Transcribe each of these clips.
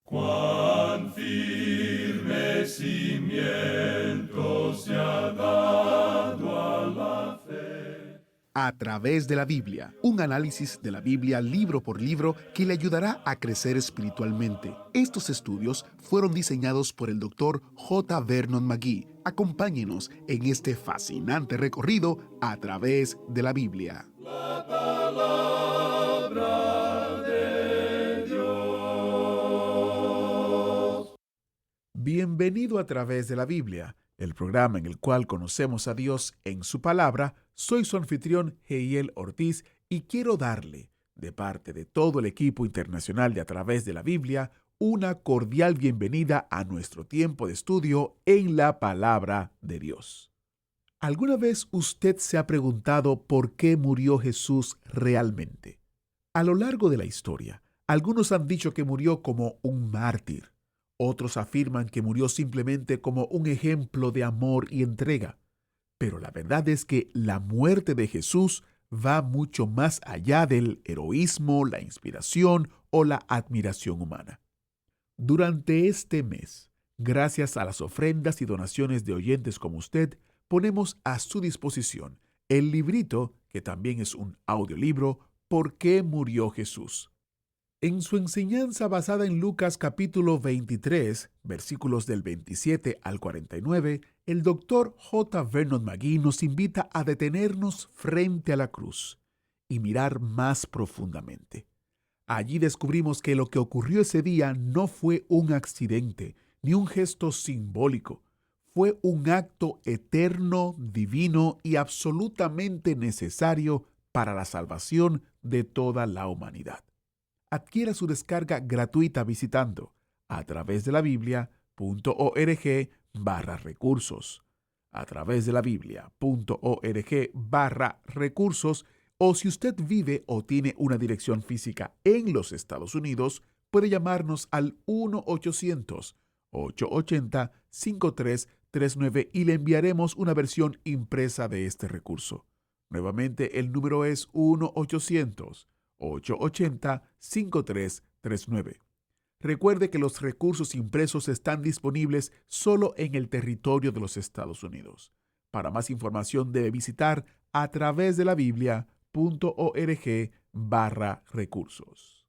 Cuán firme cimiento se ha dado a la fe. A través de la Biblia, un análisis de la Biblia libro por libro que le ayudará a crecer espiritualmente. Estos estudios fueron diseñados por el Dr. J. Vernon McGee. Acompáñenos en este fascinante recorrido a través de la Biblia. La palabra de Dios. Bienvenido a través de la Biblia, el programa en el cual conocemos a Dios en su palabra. Soy su anfitrión, Heiel Ortiz, y quiero darle, de parte de todo el equipo internacional de A Través de la Biblia, una cordial bienvenida a nuestro tiempo de estudio en la palabra de Dios. ¿Alguna vez usted se ha preguntado por qué murió Jesús realmente? A lo largo de la historia, algunos han dicho que murió como un mártir. Otros afirman que murió simplemente como un ejemplo de amor y entrega. Pero la verdad es que la muerte de Jesús va mucho más allá del heroísmo, la inspiración o la admiración humana. Durante este mes, gracias a las ofrendas y donaciones de oyentes como usted, ponemos a su disposición el librito, que también es un audiolibro, ¿Por qué murió Jesús? En su enseñanza basada en Lucas capítulo 23, versículos del 27 al 49, el Dr. J. Vernon McGee nos invita a detenernos frente a la cruz y mirar más profundamente. Allí descubrimos que lo que ocurrió ese día no fue un accidente ni un gesto simbólico. Fue un acto eterno, divino y absolutamente necesario para la salvación de toda la humanidad. Adquiera su descarga gratuita visitando a través de la Biblia.org/recursos, a través de la Biblia.org/recursos, o si usted vive o tiene una dirección física en los Estados Unidos, puede llamarnos al 1-800-880-5339 y le enviaremos una versión impresa de este recurso. Nuevamente, el número es 1-800-880-5339. Recuerde que los recursos impresos están disponibles solo en el territorio de los Estados Unidos. Para más información debe visitar a través de la Biblia.org/recursos.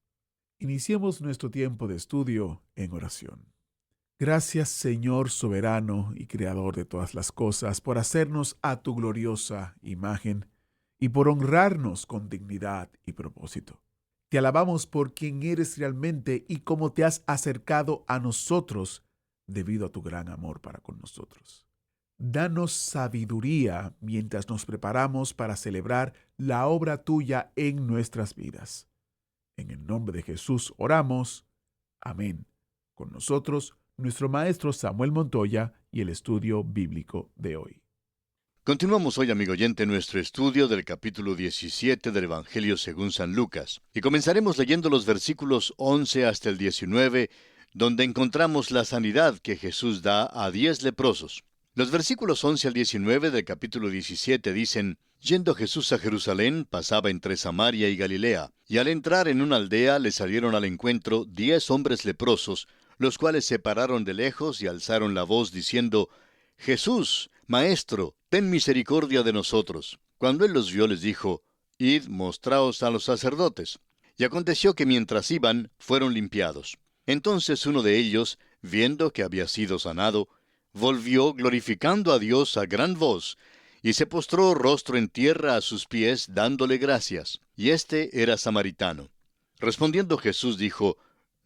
Iniciemos nuestro tiempo de estudio en oración. Gracias, Señor soberano y creador de todas las cosas, por hacernos a tu gloriosa imagen y por honrarnos con dignidad y propósito. Te alabamos por quien eres realmente y cómo te has acercado a nosotros debido a tu gran amor para con nosotros. Danos sabiduría mientras nos preparamos para celebrar la obra tuya en nuestras vidas. En el nombre de Jesús oramos. Amén. Con nosotros, nuestro maestro Samuel Montoya y el estudio bíblico de hoy. Continuamos hoy, amigo oyente, nuestro estudio del capítulo 17 del Evangelio según San Lucas. Y comenzaremos leyendo los versículos 11 hasta el 19, donde encontramos la sanidad que Jesús da a 10 leprosos. Los versículos 11 al 19 del capítulo 17 dicen: Yendo Jesús a Jerusalén, pasaba entre Samaria y Galilea, y al entrar en una aldea le salieron al encuentro 10 hombres leprosos, los cuales se pararon de lejos y alzaron la voz diciendo: Jesús, Maestro, ten misericordia de nosotros. Cuando él los vio, les dijo: Id, mostraos a los sacerdotes. Y aconteció que mientras iban, fueron limpiados. Entonces uno de ellos, viendo que había sido sanado, volvió glorificando a Dios a gran voz, y se postró rostro en tierra a sus pies, dándole gracias. Y este era samaritano. Respondiendo Jesús dijo: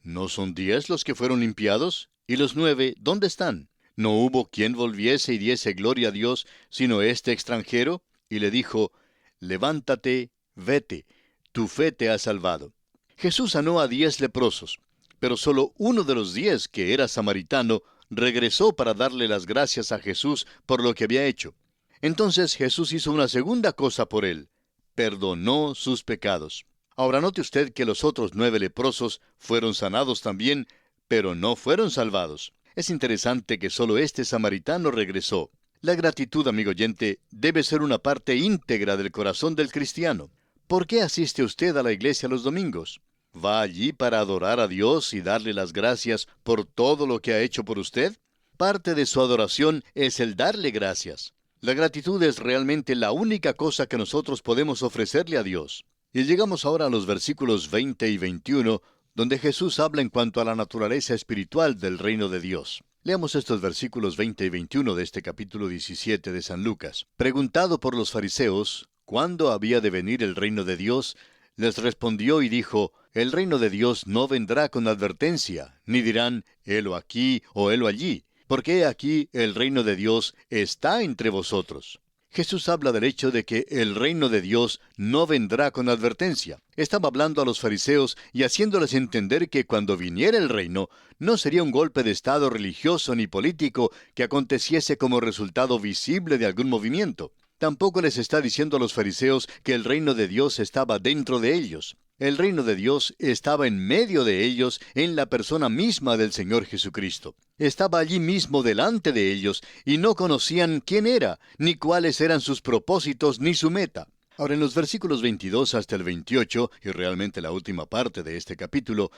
¿No son 10 los que fueron limpiados? ¿Y los 9 dónde están? ¿No hubo quien volviese y diese gloria a Dios, sino este extranjero? Y le dijo: Levántate, vete, tu fe te ha salvado. Jesús sanó a 10 leprosos, pero solo uno de los 10, que era samaritano, regresó para darle las gracias a Jesús por lo que había hecho. Entonces Jesús hizo una segunda cosa por él: perdonó sus pecados. Ahora note usted que los otros 9 leprosos fueron sanados también, pero no fueron salvados. Es interesante que solo este samaritano regresó. La gratitud, amigo oyente, debe ser una parte íntegra del corazón del cristiano. ¿Por qué asiste usted a la iglesia los domingos? ¿Va allí para adorar a Dios y darle las gracias por todo lo que ha hecho por usted? Parte de su adoración es el darle gracias. La gratitud es realmente la única cosa que nosotros podemos ofrecerle a Dios. Y llegamos ahora a los versículos 20 y 21, donde Jesús habla en cuanto a la naturaleza espiritual del reino de Dios. Leamos estos versículos 20 y 21 de este capítulo 17 de San Lucas. Preguntado por los fariseos, ¿cuándo había de venir el reino de Dios?, les respondió y dijo, el reino de Dios no vendrá con advertencia, ni dirán, helo aquí o helo allí, porque he aquí el reino de Dios está entre vosotros. Jesús habla del hecho de que el reino de Dios no vendrá con advertencia. Estaba hablando a los fariseos y haciéndoles entender que cuando viniera el reino, no sería un golpe de estado religioso ni político que aconteciese como resultado visible de algún movimiento. Tampoco les está diciendo a los fariseos que el reino de Dios estaba dentro de ellos. El reino de Dios estaba en medio de ellos en la persona misma del Señor Jesucristo. Estaba allí mismo delante de ellos y no conocían quién era, ni cuáles eran sus propósitos, ni su meta. Ahora, en los versículos 22 hasta el 28, y realmente la última parte de este capítulo,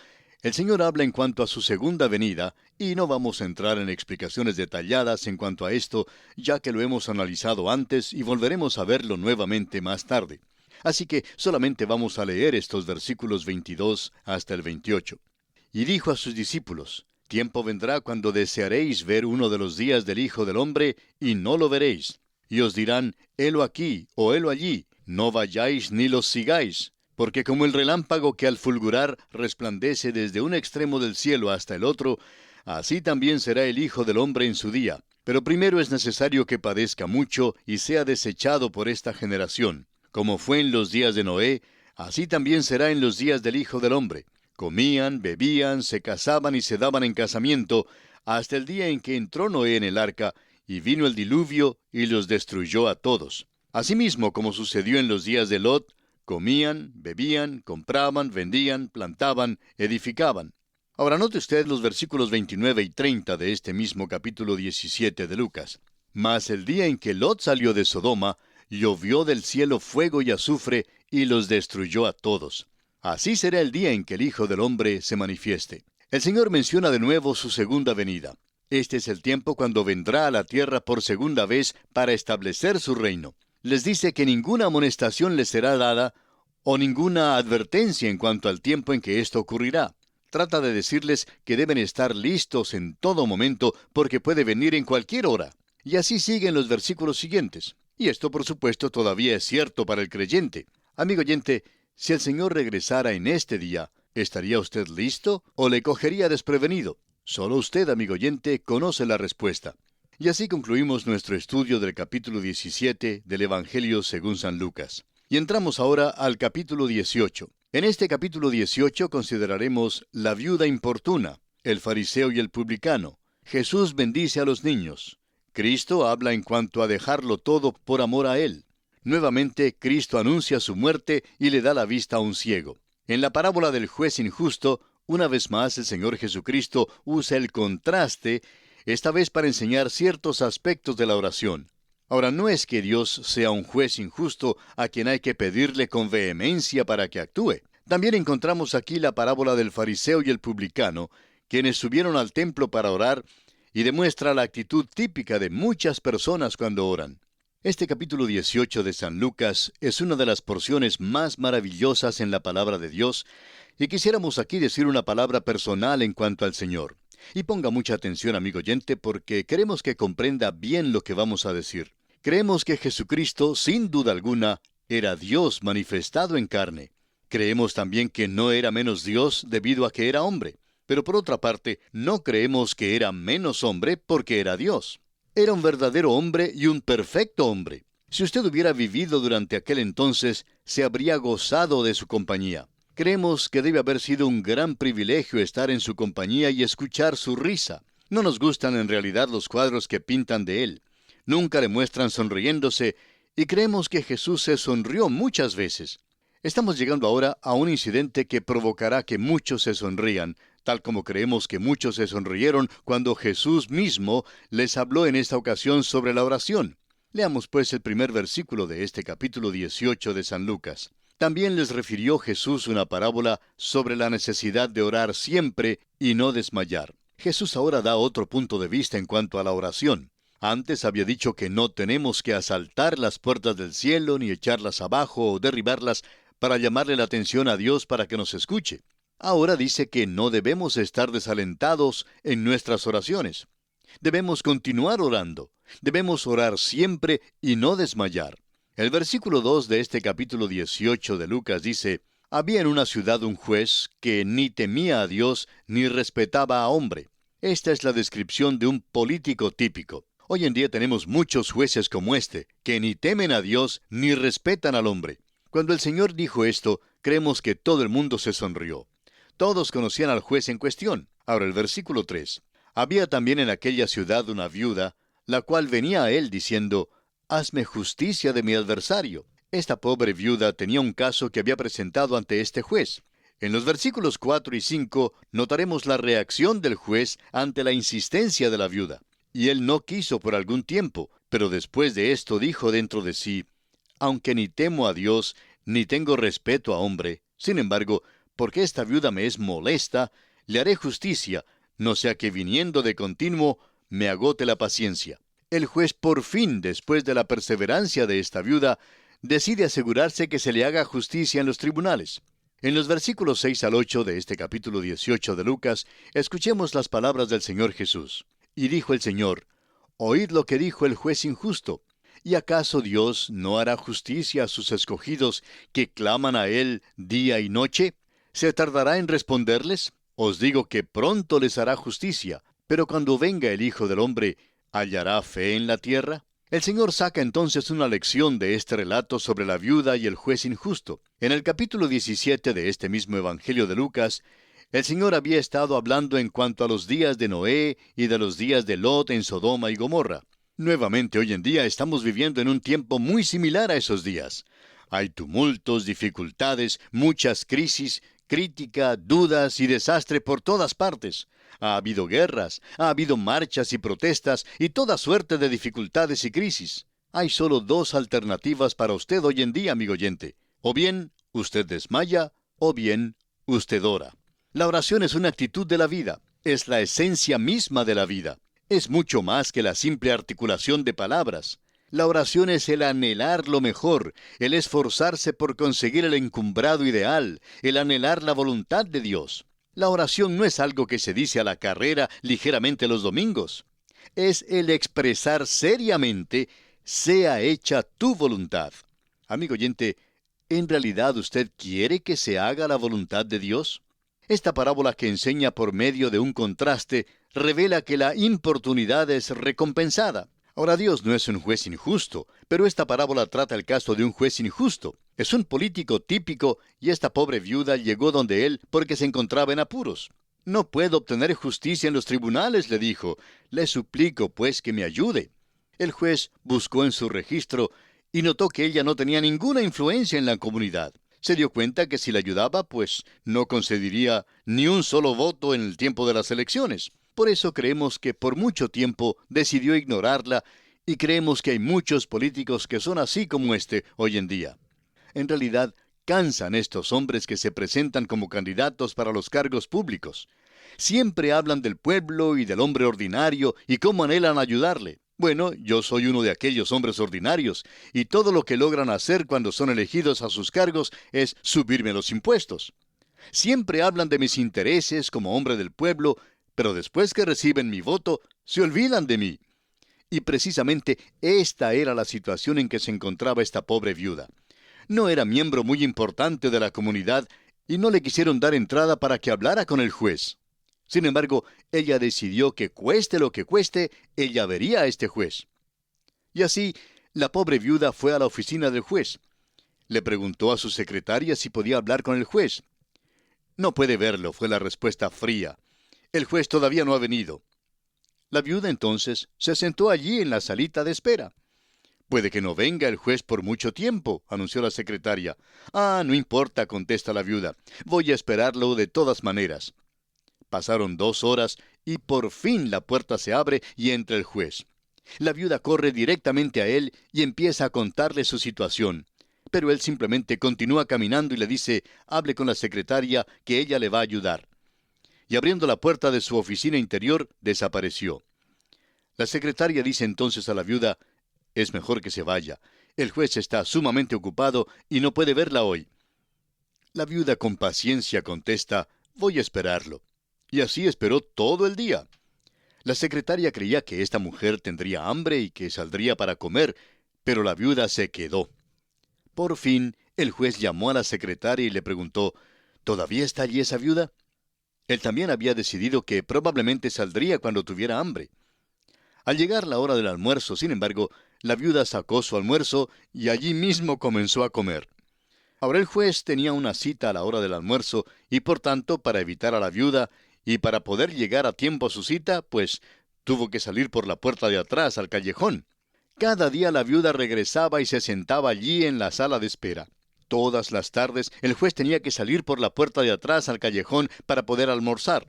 el Señor habla en cuanto a su segunda venida, y no vamos a entrar en explicaciones detalladas en cuanto a esto, ya que lo hemos analizado antes y volveremos a verlo nuevamente más tarde. Así que solamente vamos a leer estos versículos 22 hasta el 28. Y dijo a sus discípulos, tiempo vendrá cuando desearéis ver uno de los días del Hijo del Hombre, y no lo veréis. Y os dirán, helo aquí o helo allí, no vayáis ni los sigáis. Porque como el relámpago que al fulgurar resplandece desde un extremo del cielo hasta el otro, así también será el Hijo del Hombre en su día. Pero primero es necesario que padezca mucho y sea desechado por esta generación. Como fue en los días de Noé, así también será en los días del Hijo del Hombre. Comían, bebían, se casaban y se daban en casamiento, hasta el día en que entró Noé en el arca, y vino el diluvio y los destruyó a todos. Asimismo, como sucedió en los días de Lot, comían, bebían, compraban, vendían, plantaban, edificaban. Ahora note usted los versículos 29 y 30 de este mismo capítulo 17 de Lucas. Mas el día en que Lot salió de Sodoma, llovió del cielo fuego y azufre, y los destruyó a todos. Así será el día en que el Hijo del Hombre se manifieste. El Señor menciona de nuevo su segunda venida. Este es el tiempo cuando vendrá a la tierra por segunda vez para establecer su reino. Les dice que ninguna amonestación les será dada o ninguna advertencia en cuanto al tiempo en que esto ocurrirá. Trata de decirles que deben estar listos en todo momento porque puede venir en cualquier hora. Y así siguen los versículos siguientes. Y esto, por supuesto, todavía es cierto para el creyente. Amigo oyente, si el Señor regresara en este día, ¿estaría usted listo o le cogería desprevenido? Solo usted, amigo oyente, conoce la respuesta. Y así concluimos nuestro estudio del capítulo 17 del Evangelio según San Lucas. Y entramos ahora al capítulo 18. En este capítulo 18 consideraremos la viuda importuna, el fariseo y el publicano. Jesús bendice a los niños. Cristo habla en cuanto a dejarlo todo por amor a Él. Nuevamente, Cristo anuncia su muerte y le da la vista a un ciego. En la parábola del juez injusto, una vez más el Señor Jesucristo usa el contraste, esta vez para enseñar ciertos aspectos de la oración. Ahora, no es que Dios sea un juez injusto a quien hay que pedirle con vehemencia para que actúe. También encontramos aquí la parábola del fariseo y el publicano, quienes subieron al templo para orar, y demuestra la actitud típica de muchas personas cuando oran. Este capítulo 18 de San Lucas es una de las porciones más maravillosas en la palabra de Dios, y quisiéramos aquí decir una palabra personal en cuanto al Señor. Y ponga mucha atención, amigo oyente, porque queremos que comprenda bien lo que vamos a decir. Creemos que Jesucristo, sin duda alguna, era Dios manifestado en carne. Creemos también que no era menos Dios debido a que era hombre. Pero por otra parte, no creemos que era menos hombre porque era Dios. Era un verdadero hombre y un perfecto hombre. Si usted hubiera vivido durante aquel entonces, se habría gozado de su compañía. Creemos que debe haber sido un gran privilegio estar en su compañía y escuchar su risa. No nos gustan en realidad los cuadros que pintan de él. Nunca le muestran sonriéndose, y creemos que Jesús se sonrió muchas veces. Estamos llegando ahora a un incidente que provocará que muchos se sonrían, tal como creemos que muchos se sonrieron cuando Jesús mismo les habló en esta ocasión sobre la oración. Leamos pues el primer versículo de este capítulo 18 de San Lucas. También les refirió Jesús una parábola sobre la necesidad de orar siempre y no desmayar. Jesús ahora da otro punto de vista en cuanto a la oración. Antes había dicho que no tenemos que asaltar las puertas del cielo, ni echarlas abajo o derribarlas para llamarle la atención a Dios para que nos escuche. Ahora dice que no debemos estar desalentados en nuestras oraciones. Debemos continuar orando. Debemos orar siempre y no desmayar. El versículo 2 de este capítulo 18 de Lucas dice: había en una ciudad un juez que ni temía a Dios ni respetaba a hombre. Esta es la descripción de un político típico. Hoy en día tenemos muchos jueces como este, que ni temen a Dios ni respetan al hombre. Cuando el Señor dijo esto, creemos que todo el mundo se sonrió. Todos conocían al juez en cuestión. Ahora el versículo 3. Había también en aquella ciudad una viuda, la cual venía a él diciendo: hazme justicia de mi adversario. Esta pobre viuda tenía un caso que había presentado ante este juez. En los versículos 4 y 5 notaremos la reacción del juez ante la insistencia de la viuda. Y él no quiso por algún tiempo, pero después de esto dijo dentro de sí: aunque ni temo a Dios, ni tengo respeto a hombre, sin embargo, porque esta viuda me es molesta, le haré justicia, no sea que viniendo de continuo me agote la paciencia. El juez por fin, después de la perseverancia de esta viuda, decide asegurarse que se le haga justicia en los tribunales. En los versículos 6 al 8 de este capítulo 18 de Lucas, escuchemos las palabras del Señor Jesús. Y dijo el Señor: oíd lo que dijo el juez injusto. ¿Y acaso Dios no hará justicia a sus escogidos que claman a Él día y noche? ¿Se tardará en responderles? Os digo que pronto les hará justicia. Pero cuando venga el Hijo del Hombre, ¿hallará fe en la tierra? El Señor saca entonces una lección de este relato sobre la viuda y el juez injusto. En el capítulo 17 de este mismo Evangelio de Lucas, el Señor había estado hablando en cuanto a los días de Noé y de los días de Lot en Sodoma y Gomorra. Nuevamente, hoy en día estamos viviendo en un tiempo muy similar a esos días. Hay tumultos, dificultades, muchas crisis, crítica, dudas y desastre por todas partes. Ha habido guerras, ha habido marchas y protestas y toda suerte de dificultades y crisis. Hay solo dos alternativas para usted hoy en día, amigo oyente. O bien usted desmaya, o bien usted ora. La oración es una actitud de la vida, es la esencia misma de la vida. Es mucho más que la simple articulación de palabras. La oración es el anhelar lo mejor, el esforzarse por conseguir el encumbrado ideal, el anhelar la voluntad de Dios. La oración no es algo que se dice a la carrera ligeramente los domingos. Es el expresar seriamente: sea hecha tu voluntad. Amigo oyente, ¿en realidad usted quiere que se haga la voluntad de Dios? Esta parábola, que enseña por medio de un contraste, revela que la importunidad es recompensada. Ahora, Dios no es un juez injusto, pero esta parábola trata el caso de un juez injusto. Es un político típico, y esta pobre viuda llegó donde él porque se encontraba en apuros. No puedo obtener justicia en los tribunales, le dijo. Le suplico, pues, que me ayude. El juez buscó en su registro y notó que ella no tenía ninguna influencia en la comunidad. Se dio cuenta que si la ayudaba, pues no concedería ni un solo voto en el tiempo de las elecciones. Por eso creemos que por mucho tiempo decidió ignorarla, y creemos que hay muchos políticos que son así como este hoy en día. En realidad, cansan estos hombres que se presentan como candidatos para los cargos públicos. Siempre hablan del pueblo y del hombre ordinario y cómo anhelan ayudarle. Bueno, yo soy uno de aquellos hombres ordinarios, y todo lo que logran hacer cuando son elegidos a sus cargos es subirme los impuestos. Siempre hablan de mis intereses como hombre del pueblo, pero después que reciben mi voto, se olvidan de mí. Y precisamente esta era la situación en que se encontraba esta pobre viuda. No era miembro muy importante de la comunidad, y no le quisieron dar entrada para que hablara con el juez. Sin embargo, ella decidió que cueste lo que cueste, ella vería a este juez. Y así, la pobre viuda fue a la oficina del juez. Le preguntó a su secretaria si podía hablar con el juez. No puede verlo, fue la respuesta fría. El juez todavía no ha venido. La viuda entonces se sentó allí en la salita de espera. Puede que no venga el juez por mucho tiempo, anunció la secretaria. No importa, contesta la viuda. Voy a esperarlo de todas maneras. Pasaron 2 horas y por fin la puerta se abre y entra el juez. La viuda corre directamente a él y empieza a contarle su situación. Pero él simplemente continúa caminando y le dice, hable con la secretaria, que ella le va a ayudar. Y abriendo la puerta de su oficina interior, desapareció. La secretaria dice entonces a la viuda, es mejor que se vaya. El juez está sumamente ocupado y no puede verla hoy. La viuda con paciencia contesta, voy a esperarlo. Y así esperó todo el día. La secretaria creía que esta mujer tendría hambre y que saldría para comer, pero la viuda se quedó. Por fin, el juez llamó a la secretaria y le preguntó, ¿todavía está allí esa viuda? Él también había decidido que probablemente saldría cuando tuviera hambre. Al llegar la hora del almuerzo, sin embargo, la viuda sacó su almuerzo y allí mismo comenzó a comer. Ahora el juez tenía una cita a la hora del almuerzo y por tanto, para evitar a la viuda y para poder llegar a tiempo a su cita, pues tuvo que salir por la puerta de atrás al callejón. Cada día la viuda regresaba y se sentaba allí en la sala de espera. Todas las tardes el juez tenía que salir por la puerta de atrás al callejón para poder almorzar.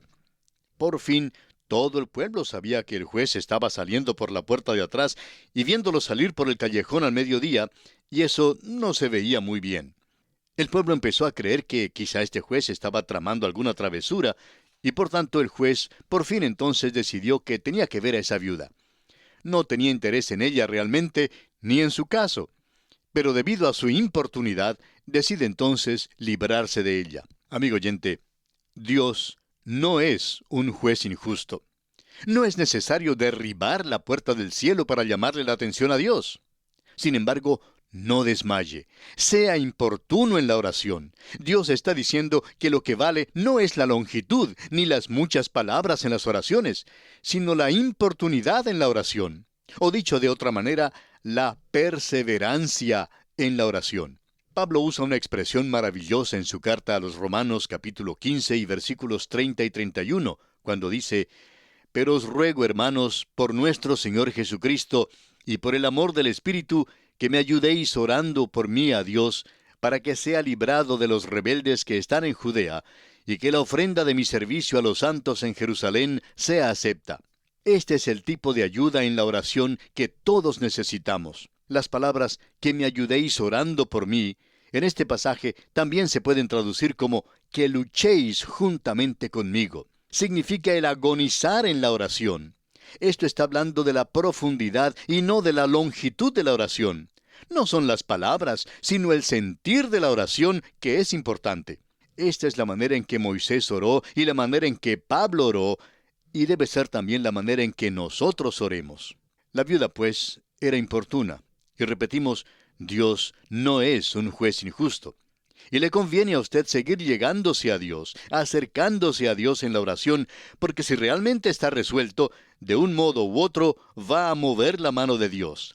Por fin, todo el pueblo sabía que el juez estaba saliendo por la puerta de atrás y viéndolo salir por el callejón al mediodía, y eso no se veía muy bien. El pueblo empezó a creer que quizá este juez estaba tramando alguna travesura, y por tanto el juez por fin entonces decidió que tenía que ver a esa viuda. No tenía interés en ella realmente, ni en su caso, pero debido a su importunidad, decide entonces librarse de ella. Amigo oyente, Dios no es un juez injusto. No es necesario derribar la puerta del cielo para llamarle la atención a Dios. Sin embargo, no desmaye. Sea importuno en la oración. Dios está diciendo que lo que vale no es la longitud ni las muchas palabras en las oraciones, sino la importunidad en la oración. O dicho de otra manera, la perseverancia en la oración. Pablo usa una expresión maravillosa en su carta a los Romanos capítulo 15 y versículos 30 y 31, cuando dice, «Pero os ruego, hermanos, por nuestro Señor Jesucristo y por el amor del Espíritu, que me ayudéis orando por mí a Dios, para que sea librado de los rebeldes que están en Judea, y que la ofrenda de mi servicio a los santos en Jerusalén sea acepta». Este es el tipo de ayuda en la oración que todos necesitamos. Las palabras «que me ayudéis orando por mí» en este pasaje también se pueden traducir como «que luchéis juntamente conmigo». Significa el agonizar en la oración. Esto está hablando de la profundidad y no de la longitud de la oración. No son las palabras, sino el sentir de la oración que es importante. Esta es la manera en que Moisés oró y la manera en que Pablo oró, y debe ser también la manera en que nosotros oremos. La viuda, pues, era importuna. Y repetimos, Dios no es un juez injusto. Y le conviene a usted seguir llegándose a Dios, acercándose a Dios en la oración, porque si realmente está resuelto, de un modo u otro, va a mover la mano de Dios.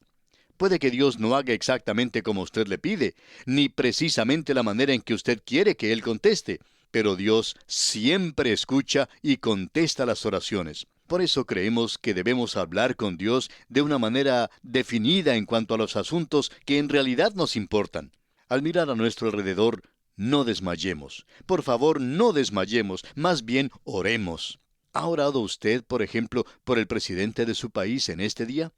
Puede que Dios no haga exactamente como usted le pide, ni precisamente la manera en que usted quiere que Él conteste, pero Dios siempre escucha y contesta las oraciones. Por eso creemos que debemos hablar con Dios de una manera definida en cuanto a los asuntos que en realidad nos importan. Al mirar a nuestro alrededor, no desmayemos. Por favor, no desmayemos, más bien oremos. ¿Ha orado usted, por ejemplo, por el presidente de su país en este día?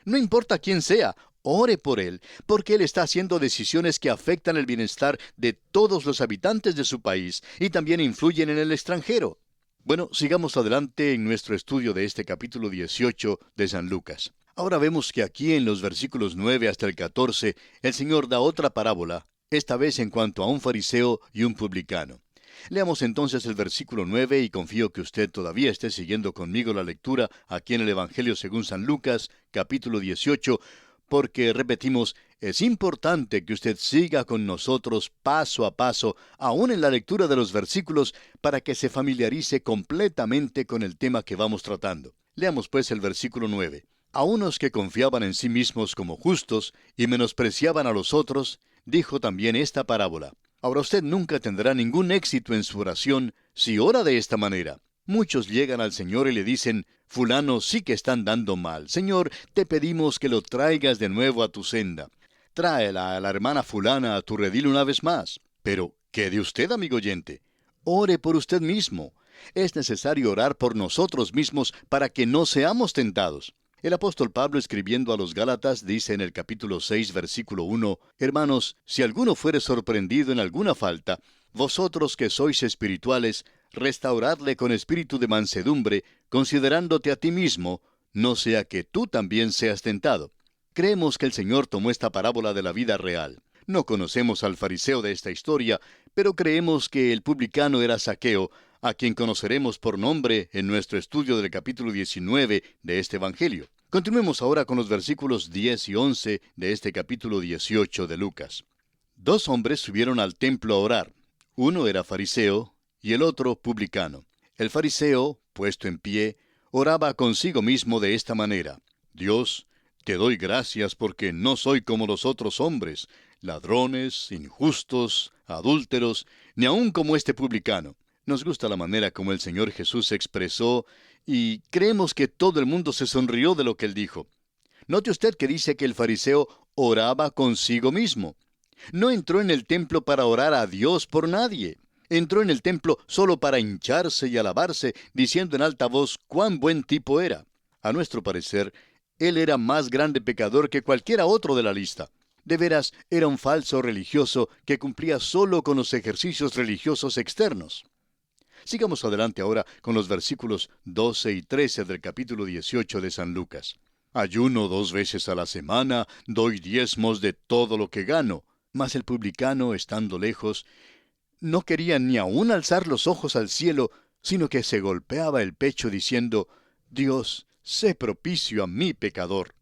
No importa quién sea, ore por él, porque él está haciendo decisiones que afectan el bienestar de todos los habitantes de su país y también influyen en el extranjero. Bueno, sigamos adelante en nuestro estudio de este capítulo 18 de San Lucas. Ahora vemos que aquí en los versículos 9 hasta el 14, el Señor da otra parábola, esta vez en cuanto a un fariseo y un publicano. Leamos entonces el versículo 9 y confío que usted todavía esté siguiendo conmigo la lectura aquí en el Evangelio según San Lucas, capítulo 18, porque, repetimos, es importante que usted siga con nosotros paso a paso, aún en la lectura de los versículos, para que se familiarice completamente con el tema que vamos tratando. Leamos pues el versículo 9. A unos que confiaban en sí mismos como justos y menospreciaban a los otros, dijo también esta parábola. Ahora usted nunca tendrá ningún éxito en su oración si ora de esta manera. Muchos llegan al Señor y le dicen, fulano sí que están dando mal. Señor, te pedimos que lo traigas de nuevo a tu senda. Tráela a la hermana fulana a tu redil una vez más. Pero, ¿qué de usted, amigo oyente? Ore por usted mismo. Es necesario orar por nosotros mismos para que no seamos tentados. El apóstol Pablo, escribiendo a los Gálatas, dice en el capítulo 6, versículo 1, Hermanos, si alguno fuere sorprendido en alguna falta, vosotros que sois espirituales, restauradle con espíritu de mansedumbre, considerándote a ti mismo, no sea que tú también seas tentado. Creemos que el Señor tomó esta parábola de la vida real. No conocemos al fariseo de esta historia, pero creemos que el publicano era Zaqueo, a quien conoceremos por nombre en nuestro estudio del capítulo 19 de este Evangelio. Continuemos ahora con los versículos 10 y 11 de este capítulo 18 de Lucas. 2 hombres subieron al templo a orar. Uno era fariseo y el otro publicano. El fariseo, puesto en pie, oraba consigo mismo de esta manera: Dios, te doy gracias porque no soy como los otros hombres, ladrones, injustos, adúlteros, ni aun como este publicano. Nos gusta la manera como el Señor Jesús se expresó y creemos que todo el mundo se sonrió de lo que él dijo. Note usted que dice que el fariseo oraba consigo mismo. No entró en el templo para orar a Dios por nadie. Entró en el templo solo para hincharse y alabarse, diciendo en alta voz cuán buen tipo era. A nuestro parecer, él era más grande pecador que cualquiera otro de la lista. De veras, era un falso religioso que cumplía solo con los ejercicios religiosos externos. Sigamos adelante ahora con los versículos 12 y 13 del capítulo 18 de San Lucas. Ayuno 2 veces a la semana, doy diezmos de todo lo que gano. Mas el publicano, estando lejos, no quería ni aun alzar los ojos al cielo, sino que se golpeaba el pecho diciendo: Dios, sé propicio a mí pecador.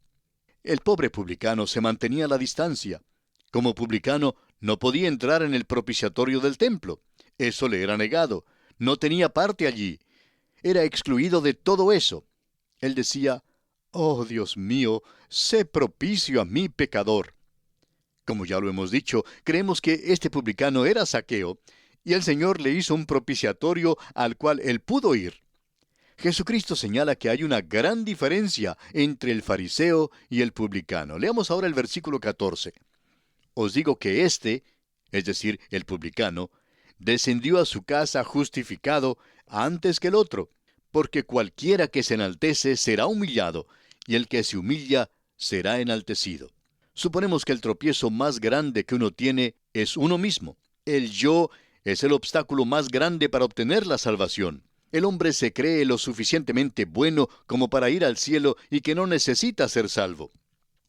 El pobre publicano se mantenía a la distancia. Como publicano, no podía entrar en el propiciatorio del templo. Eso le era negado. No tenía parte allí. Era excluido de todo eso. Él decía: Oh, Dios mío, sé propicio a mí pecador. Como ya lo hemos dicho, creemos que este publicano era Zaqueo, y el Señor le hizo un propiciatorio al cual él pudo ir. Jesucristo señala que hay una gran diferencia entre el fariseo y el publicano. Leamos ahora el versículo 14. Os digo que éste, es decir, el publicano, descendió a su casa justificado antes que el otro, porque cualquiera que se enaltece será humillado, y el que se humilla será enaltecido. Suponemos que el tropiezo más grande que uno tiene es uno mismo. El yo es el obstáculo más grande para obtener la salvación. El hombre se cree lo suficientemente bueno como para ir al cielo y que no necesita ser salvo.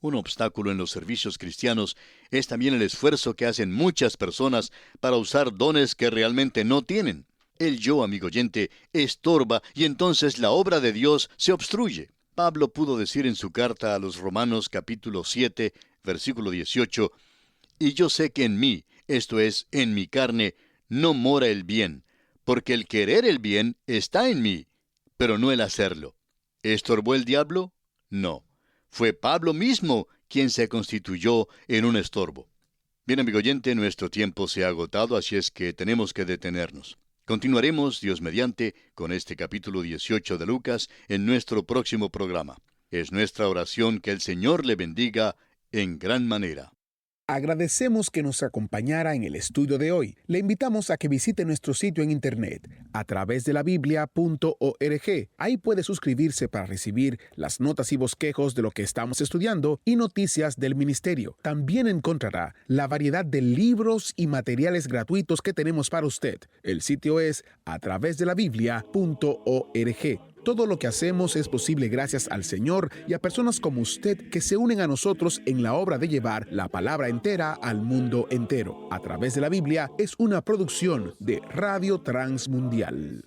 Un obstáculo en los servicios cristianos es también el esfuerzo que hacen muchas personas para usar dones que realmente no tienen. El yo, amigo oyente, estorba y entonces la obra de Dios se obstruye. Pablo pudo decir en su carta a los Romanos capítulo 7, versículo 18, Y yo sé que en mí, esto es, en mi carne, no mora el bien, porque el querer el bien está en mí, pero no el hacerlo. ¿Estorbó el diablo? No. Fue Pablo mismo quien se constituyó en un estorbo. Bien, amigo oyente, nuestro tiempo se ha agotado, así es que tenemos que detenernos. Continuaremos, Dios mediante, con este capítulo 18 de Lucas en nuestro próximo programa. Es nuestra oración que el Señor le bendiga en gran manera. Agradecemos que nos acompañara en el estudio de hoy. Le invitamos a que visite nuestro sitio en internet a través de la biblia.org. Ahí puede suscribirse para recibir las notas y bosquejos de lo que estamos estudiando y noticias del ministerio. También encontrará la variedad de libros y materiales gratuitos que tenemos para usted. El sitio es a través de la biblia.org. Todo lo que hacemos es posible gracias al Señor y a personas como usted que se unen a nosotros en la obra de llevar la palabra entera al mundo entero. A través de la Biblia es una producción de Radio Transmundial.